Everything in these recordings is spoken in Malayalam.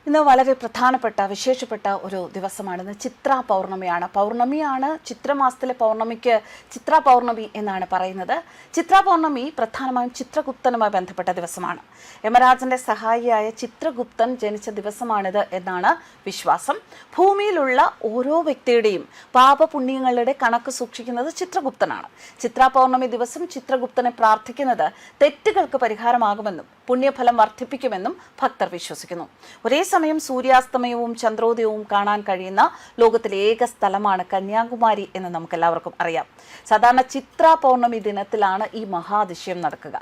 ഇന്ന് വളരെ പ്രധാനപ്പെട്ട വിശേഷപ്പെട്ട ഒരു ദിവസമാണ്. ചിത്ര പൗർണമിയാണ്. പൗർണമിയാണ് ചിത്രമാസത്തിലെ പൗർണമിക്ക് ചിത്ര പൗർണമി എന്നാണ് പറയുന്നത്. ചിത്ര പൗർണമി പ്രധാനമായും ചിത്രഗുപ്തനുമായി ബന്ധപ്പെട്ട ദിവസമാണ്. യമരാജന്റെ സഹായിയായ ചിത്രഗുപ്തൻ ജനിച്ച ദിവസമാണിത് എന്നാണ് വിശ്വാസം. ഭൂമിയിലുള്ള ഓരോ വ്യക്തിയുടെയും പാപപുണ്യങ്ങളുടെ കണക്ക് സൂക്ഷിക്കുന്നത് ചിത്രഗുപ്തനാണ്. ചിത്ര പൗർണമി ദിവസം ചിത്രഗുപ്തനെ പ്രാർത്ഥിക്കുന്നത് തെറ്റുകൾക്ക് പരിഹാരമാകുമെന്നും പുണ്യഫലം വർദ്ധിപ്പിക്കുമെന്നും ഭക്തർ വിശ്വസിക്കുന്നു. ഒരേ സമയം സൂര്യാസ്തമയവും ചന്ദ്രോദയവും കാണാൻ കഴിയുന്ന ലോകത്തിലെ ഏക സ്ഥലമാണ് കന്യാകുമാരി എന്ന് നമുക്കെല്ലാവർക്കും അറിയാം. സാധാരണ ചിത്ര പൗർണമി ദിനത്തിലാണ് ഈ മഹാതിശയം നടക്കുക.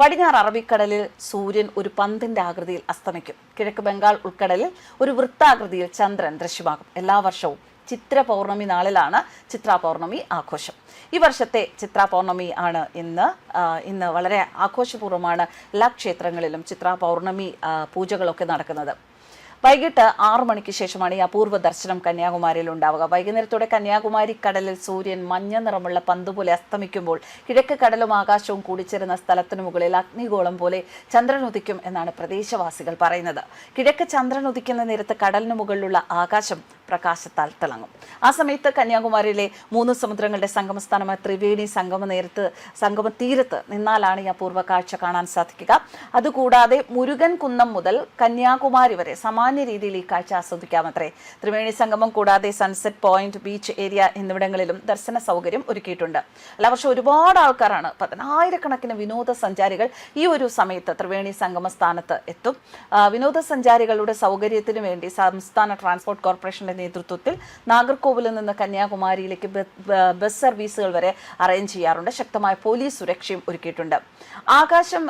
പടിഞ്ഞാറ് അറബിക്കടലിൽ സൂര്യൻ ഒരു പന്തിന്റെ ആകൃതിയിൽ അസ്തമിക്കും. കിഴക്ക് ബംഗാൾ ഉൾക്കടലിൽ ഒരു വൃത്താകൃതിയിൽ ചന്ദ്രൻ ദൃശ്യമാകും. എല്ലാ വർഷവും ചിത്ര പൗർണമി നാളിലാണ് ചിത്ര പൗർണമി ആഘോഷം. ഈ വർഷത്തെ ചിത്ര പൗർണമി ആണ് ഇന്ന് വളരെ ആഘോഷപൂർവ്വമാണ് എല്ലാ ക്ഷേത്രങ്ങളിലും ചിത്ര പൗർണമി പൂജകളൊക്കെ നടക്കുന്നത്. വൈകിട്ട് 6 മണിക്ക് ശേഷമാണ് ഈ അപൂർവ ദർശനം കന്യാകുമാരിയിൽ ഉണ്ടാവുക. വൈകുന്നേരത്തോടെ കന്യാകുമാരി കടലിൽ സൂര്യൻ മഞ്ഞ നിറമുള്ള പന്തുപോലെ അസ്തമിക്കുമ്പോൾ കിഴക്ക് കടലും ആകാശവും കൂടിച്ചേരുന്ന സ്ഥലത്തിനു മുകളിൽ അഗ്നിഗോളം പോലെ ചന്ദ്രൻ ഉദിക്കും എന്നാണ് പ്രദേശവാസികൾ പറയുന്നത്. കിഴക്ക് ചന്ദ്രൻ ഉദിക്കുന്ന നേരത്ത് കടലിനു മുകളിലുള്ള ആകാശം പ്രകാശത്താൽ തിളങ്ങും. ആ സമയത്ത് കന്യാകുമാരിയിലെ 3 സമുദ്രങ്ങളുടെ സംഗമസ്ഥാനമായ ത്രിവേണി സംഗമ തീരത്ത് നിന്നാലാണ് ഈ അപൂർവ കാഴ്ച കാണാൻ സാധിക്കുക. അതുകൂടാതെ മുരുകൻ കുന്നം മുതൽ കന്യാകുമാരി വരെ സാമാന്യ രീതിയിൽ ഈ കാഴ്ച ആസ്വദിക്കാമത്രേ. ത്രിവേണി സംഗമം കൂടാതെ സൺസെറ്റ് പോയിന്റ്, ബീച്ച് ഏരിയ എന്നിവിടങ്ങളിലും ദർശന സൗകര്യം ഒരുക്കിയിട്ടുണ്ട്. എല്ലാ വർഷവും ഒരുപാട് ആൾക്കാരാണ്, 10,000കണക്കിന് വിനോദസഞ്ചാരികൾ ഈ ഒരു സമയത്ത് ത്രിവേണി സംഗമ സ്ഥാനത്ത് എത്തും. വിനോദസഞ്ചാരികളുടെ സൗകര്യത്തിനു വേണ്ടി സംസ്ഥാന ട്രാൻസ്പോർട്ട് കോർപ്പറേഷന്റെ നേതൃത്വത്തിൽ നാഗർകോവിലിൽ നിന്ന് കന്യാകുമാരിയിലേക്ക് ബസ് സർവീസുകൾ വരെ അറേഞ്ച് ചെയ്യാറുണ്ട്. ശക്തമായ പോലീസ് സുരക്ഷയും ഒരുക്കിയിട്ടുണ്ട്. ആകാശം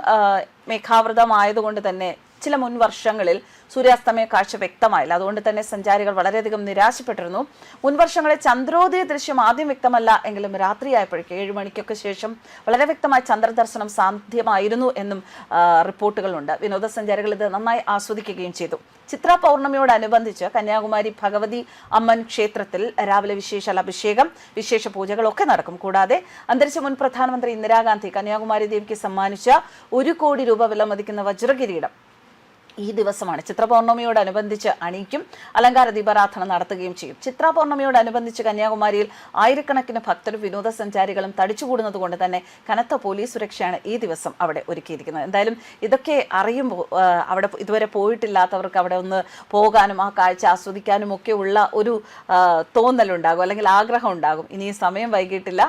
മേഘാവൃതമായതുകൊണ്ട് തന്നെ ചില മുൻ വർഷങ്ങളിൽ സൂര്യാസ്തമയ കാഴ്ച വ്യക്തമായില്ല. അതുകൊണ്ട് തന്നെ സഞ്ചാരികൾ വളരെയധികം നിരാശപ്പെട്ടിരുന്നു. മുൻ വർഷങ്ങളിൽ ചന്ദ്രോദയ ദൃശ്യം ആദ്യം വ്യക്തമല്ല എങ്കിലും രാത്രിയായപ്പോഴേക്ക് 7 മണിക്കൊക്കെ ശേഷം വളരെ വ്യക്തമായ ചന്ദ്രദർശനം സാധ്യമായിരുന്നു എന്നും റിപ്പോർട്ടുകളുണ്ട്. വിനോദസഞ്ചാരികൾ ഇത് നന്നായി ആസ്വദിക്കുകയും ചെയ്തു. ചിത്ര പൗർണമിയോടനുബന്ധിച്ച് കന്യാകുമാരി ഭഗവതി അമ്മൻ ക്ഷേത്രത്തിൽ രാവിലെ വിശേഷാൽ അഭിഷേകം, വിശേഷ പൂജകളൊക്കെ നടക്കും. കൂടാതെ അന്തരിച്ച മുൻ പ്രധാനമന്ത്രി ഇന്ദിരാഗാന്ധി കന്യാകുമാരി ദേവിക്ക് സമ്മാനിച്ച 1 കോടി രൂപ വിലമതിക്കുന്ന വജ്രകിരീടം ഈ ദിവസമാണ് ചിത്ര പൗർണമിയോടനുബന്ധിച്ച് അണിയിക്കും. അലങ്കാര ദീപാരാധന നടത്തുകയും ചെയ്യും. ചിത്ര പൗർണമിയോടനുബന്ധിച്ച് കന്യാകുമാരിയിൽ ആയിരക്കണക്കിന് ഭക്തരും വിനോദസഞ്ചാരികളും തടിച്ചുകൂടുന്നത് കൊണ്ട് തന്നെ കനത്ത പോലീസ് സുരക്ഷയാണ് ഈ ദിവസം അവിടെ ഒരുക്കിയിരിക്കുന്നത്. എന്തായാലും ഇതൊക്കെ അറിയുമ്പോൾ അവിടെ ഇതുവരെ പോയിട്ടില്ലാത്തവർക്ക് അവിടെ ഒന്ന് പോകാനും ആ കാഴ്ച ആസ്വദിക്കാനും ഒക്കെ ഉള്ള ഒരു തോന്നലുണ്ടാകും, അല്ലെങ്കിൽ ആഗ്രഹം ഉണ്ടാകും. ഇനിയും സമയം വൈകിട്ടില്ല.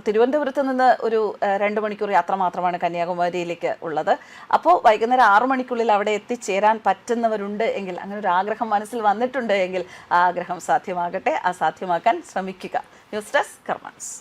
തിരുവനന്തപുരത്ത് നിന്ന് ഒരു 2 മണിക്കൂർ യാത്ര മാത്രമാണ് കന്യാകുമാരിയിലേക്ക് ഉള്ളത്. അപ്പോൾ വൈകുന്നേരം 6 മണിക്കുള്ളിൽ അവിടെ എത്തിച്ചേരാൻ പറ്റുന്നവരുണ്ട് എങ്കിൽ, അങ്ങനെ ഒരു ആഗ്രഹം മനസ്സിൽ വന്നിട്ടുണ്ട് എങ്കിൽ ആ ആഗ്രഹം സാധ്യമാകട്ടെ. ആ സാധ്യമാക്കാൻ ശ്രമിക്കുക. News desk കർമ്മൻസ്.